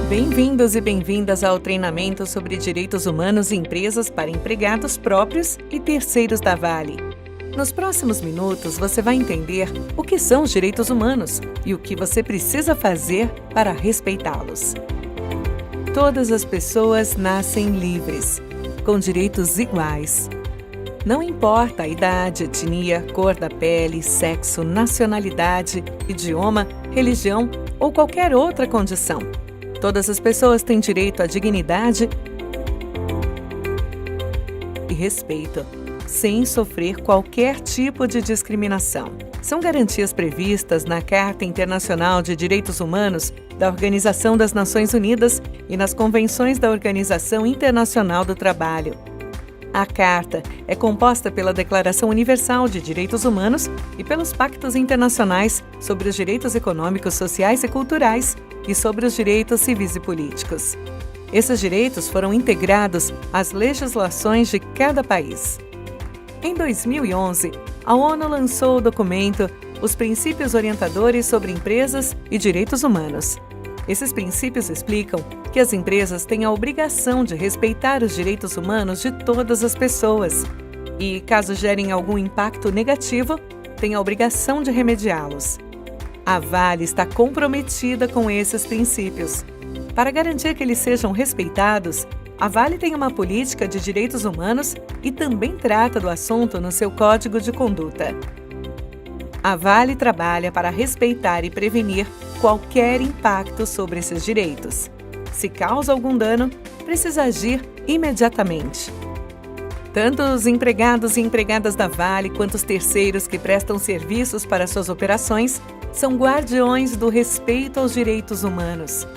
Bem-vindos e bem-vindas ao treinamento sobre direitos humanos e empresas para empregados próprios e terceiros da Vale. Nos próximos minutos, você vai entender o que são os direitos humanos e o que você precisa fazer para respeitá-los. Todas as pessoas nascem livres, com direitos iguais. Não importa a idade, etnia, cor da pele, sexo, nacionalidade, idioma, religião ou qualquer outra condição. Todas as pessoas têm direito à dignidade e respeito, sem sofrer qualquer tipo de discriminação. São garantias previstas na Carta Internacional de Direitos Humanos da Organização das Nações Unidas e nas Convenções da Organização Internacional do Trabalho. A Carta é composta pela Declaração Universal de Direitos Humanos e pelos Pactos Internacionais sobre os Direitos Econômicos, Sociais e Culturais e sobre os Direitos Civis e Políticos. Esses direitos foram integrados às legislações de cada país. Em 2011, a ONU lançou o documento Os Princípios Orientadores sobre Empresas e Direitos Humanos. Esses princípios explicam que as empresas têm a obrigação de respeitar os direitos humanos de todas as pessoas e, caso gerem algum impacto negativo, têm a obrigação de remediá-los. A Vale está comprometida com esses princípios. Para garantir que eles sejam respeitados, a Vale tem uma política de direitos humanos e também trata do assunto no seu Código de Conduta. A Vale trabalha para respeitar e prevenir qualquer impacto sobre esses direitos. Se causa algum dano, precisa agir imediatamente. Tanto os empregados e empregadas da Vale quanto os terceiros que prestam serviços para suas operações são guardiões do respeito aos direitos humanos.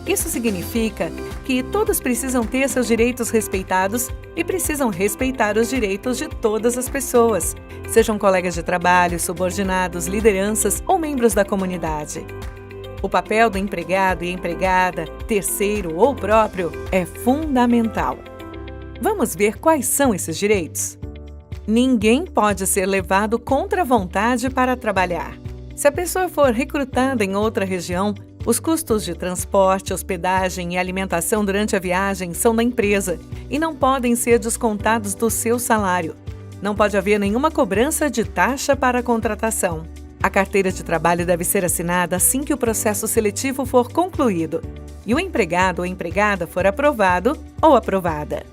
Isso significa que todos precisam ter seus direitos respeitados e precisam respeitar os direitos de todas as pessoas, sejam colegas de trabalho, subordinados, lideranças ou membros da comunidade. O papel do empregado e empregada, terceiro ou próprio, é fundamental. Vamos ver quais são esses direitos? Ninguém pode ser levado contra a vontade para trabalhar. Se a pessoa for recrutada em outra região, os custos de transporte, hospedagem e alimentação durante a viagem são da empresa e não podem ser descontados do seu salário. Não pode haver nenhuma cobrança de taxa para a contratação. A carteira de trabalho deve ser assinada assim que o processo seletivo for concluído e o empregado ou empregada for aprovado ou aprovada.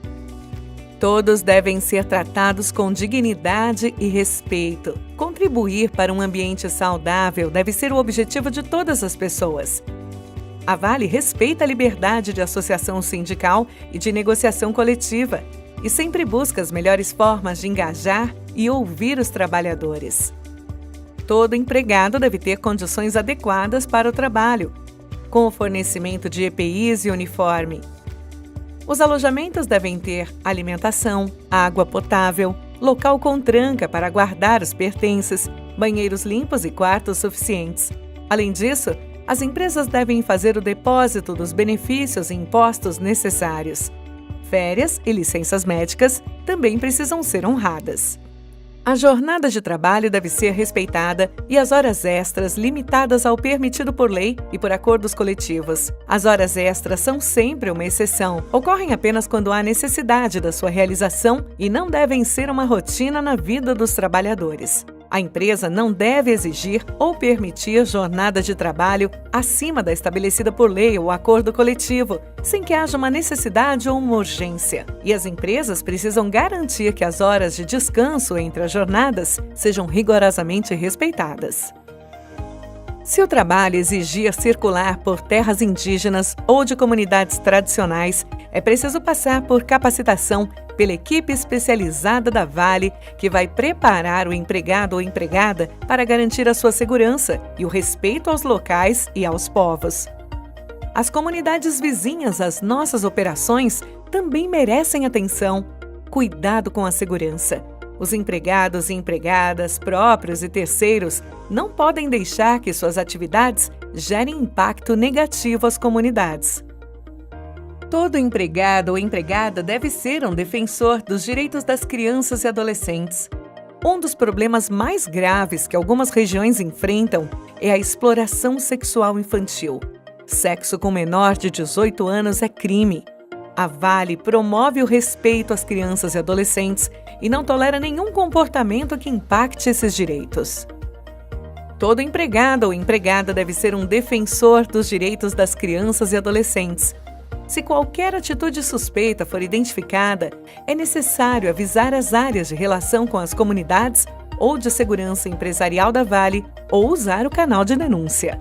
Todos devem ser tratados com dignidade e respeito. Contribuir para um ambiente saudável deve ser o objetivo de todas as pessoas. A Vale respeita a liberdade de associação sindical e de negociação coletiva e sempre busca as melhores formas de engajar e ouvir os trabalhadores. Todo empregado deve ter condições adequadas para o trabalho, com o fornecimento de EPIs e uniforme. Os alojamentos devem ter alimentação, água potável, local com tranca para guardar os pertences, banheiros limpos e quartos suficientes. Além disso, as empresas devem fazer o depósito dos benefícios e impostos necessários. Férias e licenças médicas também precisam ser honradas. A jornada de trabalho deve ser respeitada e as horas extras limitadas ao permitido por lei e por acordos coletivos. As horas extras são sempre uma exceção, ocorrem apenas quando há necessidade da sua realização e não devem ser uma rotina na vida dos trabalhadores. A empresa não deve exigir ou permitir jornada de trabalho acima da estabelecida por lei ou acordo coletivo, sem que haja uma necessidade ou uma urgência. E as empresas precisam garantir que as horas de descanso entre as jornadas sejam rigorosamente respeitadas. Se o trabalho exigir circular por terras indígenas ou de comunidades tradicionais, é preciso passar por capacitação pela equipe especializada da Vale, que vai preparar o empregado ou empregada para garantir a sua segurança e o respeito aos locais e aos povos. As comunidades vizinhas às nossas operações também merecem atenção. Cuidado com a segurança. Os empregados e empregadas, próprios e terceiros, não podem deixar que suas atividades gerem impacto negativo às comunidades. Todo empregado ou empregada deve ser um defensor dos direitos das crianças e adolescentes. Um dos problemas mais graves que algumas regiões enfrentam é a exploração sexual infantil. Sexo com menor de 18 anos é crime. A Vale promove o respeito às crianças e adolescentes e não tolera nenhum comportamento que impacte esses direitos. Todo empregado ou empregada deve ser um defensor dos direitos das crianças e adolescentes. Se qualquer atitude suspeita for identificada, é necessário avisar as áreas de relação com as comunidades ou de segurança empresarial da Vale ou usar o canal de denúncia.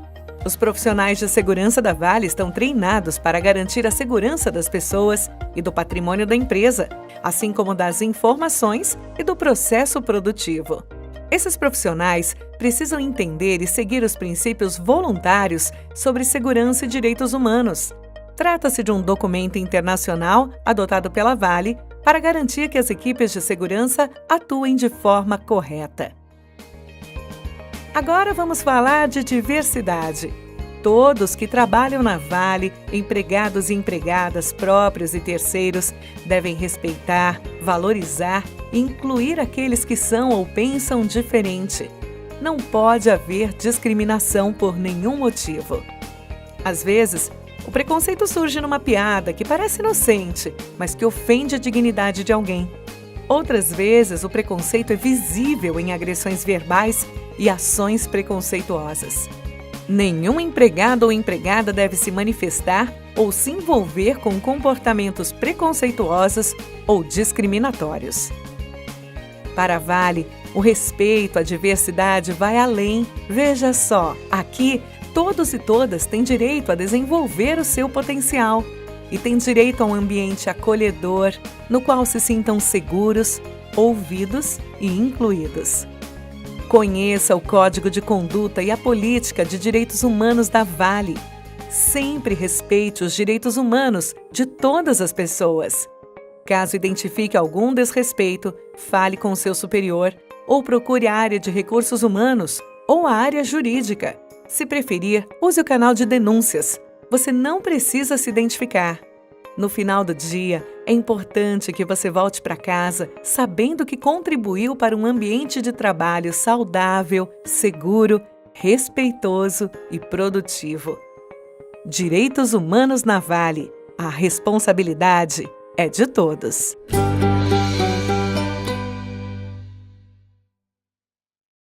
Os profissionais de segurança da Vale estão treinados para garantir a segurança das pessoas e do patrimônio da empresa, assim como das informações e do processo produtivo. Esses profissionais precisam entender e seguir os princípios voluntários sobre segurança e direitos humanos. Trata-se de um documento internacional adotado pela Vale para garantir que as equipes de segurança atuem de forma correta. Agora vamos falar de diversidade. Todos que trabalham na Vale, empregados e empregadas próprios e terceiros, devem respeitar, valorizar e incluir aqueles que são ou pensam diferente. Não pode haver discriminação por nenhum motivo. Às vezes, o preconceito surge numa piada que parece inocente, mas que ofende a dignidade de alguém. Outras vezes, o preconceito é visível em agressões verbais e ações preconceituosas. Nenhum empregado ou empregada deve se manifestar ou se envolver com comportamentos preconceituosos ou discriminatórios. Para a Vale, o respeito à diversidade vai além. Veja só, aqui todos e todas têm direito a desenvolver o seu potencial e têm direito a um ambiente acolhedor, no qual se sintam seguros, ouvidos e incluídos. Conheça o Código de Conduta e a Política de Direitos Humanos da Vale. Sempre respeite os direitos humanos de todas as pessoas. Caso identifique algum desrespeito, fale com seu superior ou procure a área de recursos humanos ou a área jurídica. Se preferir, use o canal de denúncias. Você não precisa se identificar. No final do dia, é importante que você volte para casa sabendo que contribuiu para um ambiente de trabalho saudável, seguro, respeitoso e produtivo. Direitos humanos na Vale. A responsabilidade é de todos.